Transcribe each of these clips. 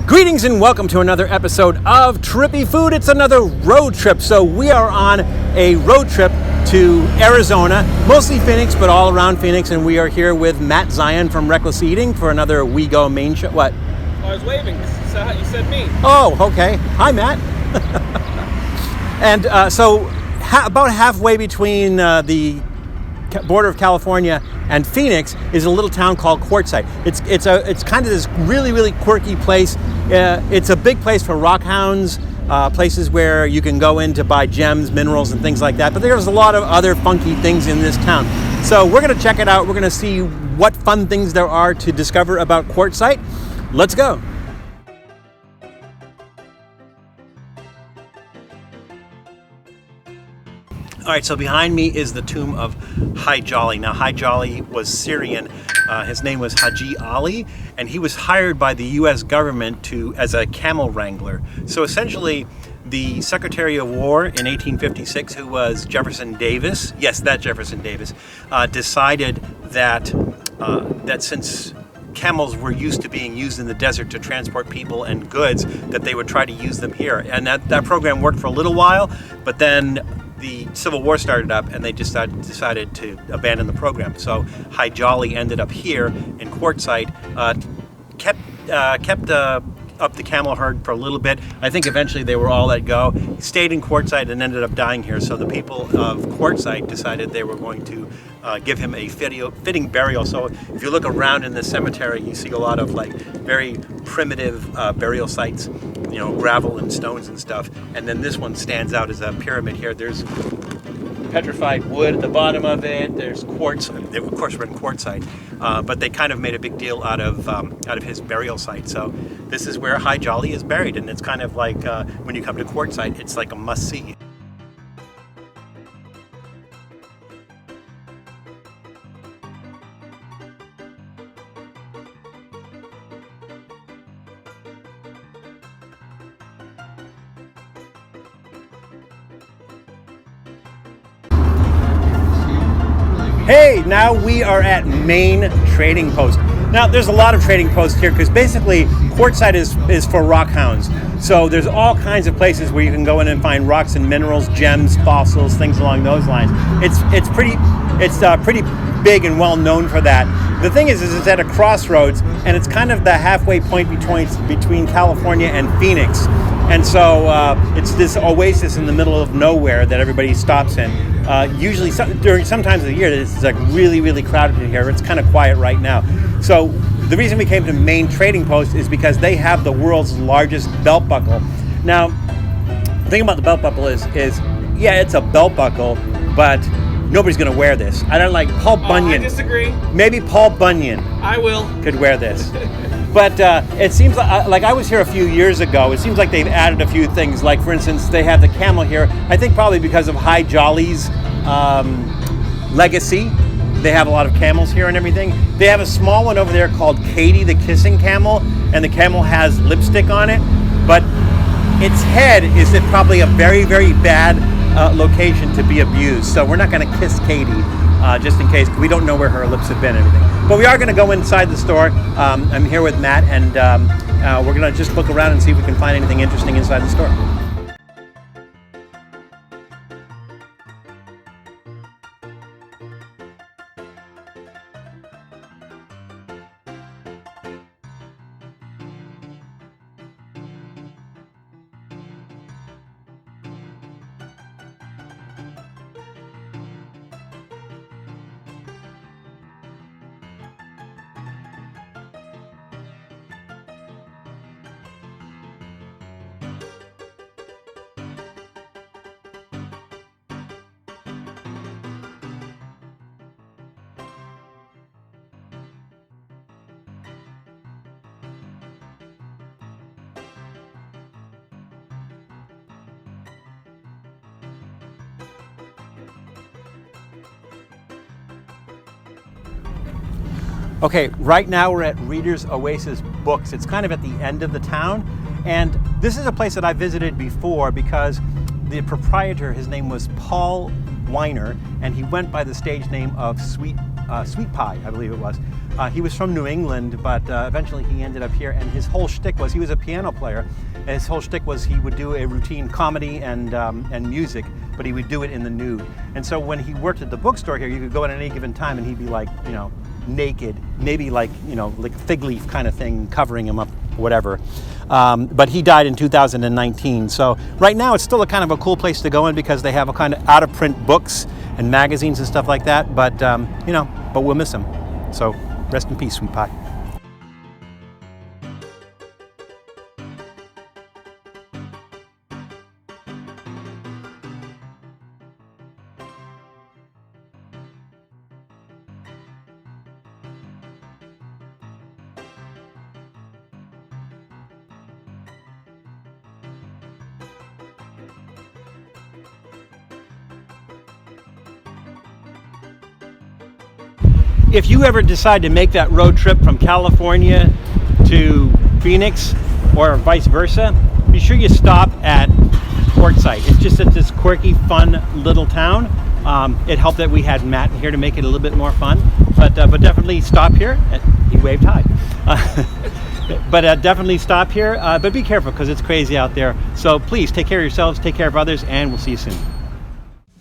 Greetings and welcome to another episode of Trippy Food. It's another road trip. So we are on a road trip to Arizona, mostly Phoenix, but all around Phoenix. And we are here with Matt Zion from Wreckless Eating for another We Go main show. What? I was waving. So you said me. Oh, okay. Hi, Matt. And about halfway between the border of California and Phoenix is a little town called Quartzsite. It's kind of this really quirky place. It's a big place for rock hounds, places where you can go in to buy gems, minerals, and things like that. But there's a lot of other funky things in this town. So we're going to check it out. We're going to see what fun things there are to discover about Quartzsite. Let's go. All right, so behind me is the tomb of al-Hajaya. Now, al-Hajaya was Syrian. His name was Haji Ali, and he was hired by the U.S. government as a camel wrangler. So essentially, the Secretary of War in 1856, who was Jefferson Davis, yes, that Jefferson Davis, decided that since camels were used to being used in the desert to transport people and goods, that they would try to use them here. And that program worked for a little while, but then the Civil War started up and they just decided to abandon the program. So al-Hajaya ended up here in Quartzsite, kept up the camel herd for a little bit. I think eventually they were all let go. He stayed in Quartzsite and ended up dying here. So the people of Quartzsite decided they were going to give him a fitting burial. So if you look around in the cemetery, you see a lot of very primitive burial sites, gravel and stones and stuff. And then this one stands out as a pyramid here. There's petrified wood at the bottom of it. There's quartz. Of course, we're in Quartzsite, but they kind of made a big deal out of his burial site. So this is where al-Hajaya is buried, and it's kind of like when you come to Quartzsite, it's like a must-see. Hey, now we are at Main Trading Post. Now, there's a lot of trading posts here because basically Quartzsite is for rock hounds. So there's all kinds of places where you can go in and find rocks and minerals, gems, fossils, things along those lines. It's pretty big and well known for that. The thing is it's at a crossroads, and it's kind of the halfway point between California and Phoenix. And so it's this oasis in the middle of nowhere that everybody stops in. Usually during some times of the year, it's like really crowded in here. It's kind of quiet right now. So the reason we came to Main Trading Post is because they have the world's largest belt buckle. Now, the thing about the belt buckle is yeah, it's a belt buckle, but nobody's going to wear this. I don't like Paul Bunyan. I disagree. Maybe Paul Bunyan. I will. Could wear this. But it seems like I was here a few years ago. It seems like they've added a few things. Like, for instance, they have the camel here. I think probably because of al-Hajaya's legacy. They have a lot of camels here and everything. They have a small one over there called Katie the Kissing Camel, and the camel has lipstick on it. But its head is at probably a very bad location to be abused. So we're not going to kiss Katie. Just in case, we don't know where her lips have been and everything. But we are going to go inside the store. I'm here with Matt, and we're going to just look around and see if we can find anything interesting inside the store. Okay, right now we're at Reader's Oasis Books. It's kind of at the end of the town, and this is a place that I visited before because the proprietor, his name was Paul Weiner, and he went by the stage name of Sweet Pie, I believe it was. He was from New England, but eventually he ended up here, and his whole shtick was, he was a piano player, and his whole shtick was he would do a routine comedy and music, but he would do it in the nude. And so when he worked at the bookstore here, you could go at any given time and he'd be like, you know, naked, maybe like, you know, like a fig leaf kind of thing covering him up, whatever. But he died in 2019. So right now it's still a kind of a cool place to go in because they have a kind of out of print books and magazines and stuff like that. But, you know, but we'll miss him. So rest in peace, sweet pie. If you ever decide to make that road trip from California to Phoenix or vice versa, be sure you stop at Quartzsite. It's just at this quirky, fun little town. It helped that we had Matt here to make it a little bit more fun, but definitely stop here. He waved hi. But definitely stop here, but be careful because it's crazy out there. So please take care of yourselves, take care of others, and we'll see you soon.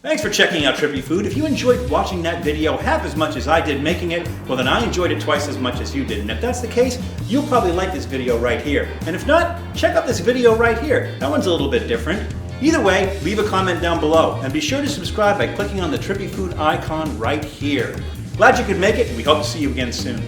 Thanks for checking out Trippy Food. If you enjoyed watching that video half as much as I did making it, well then I enjoyed it twice as much as you did. And if that's the case, you'll probably like this video right here. And if not, check out this video right here. That one's a little bit different. Either way, leave a comment down below. And be sure to subscribe by clicking on the Trippy Food icon right here. Glad you could make it, and we hope to see you again soon.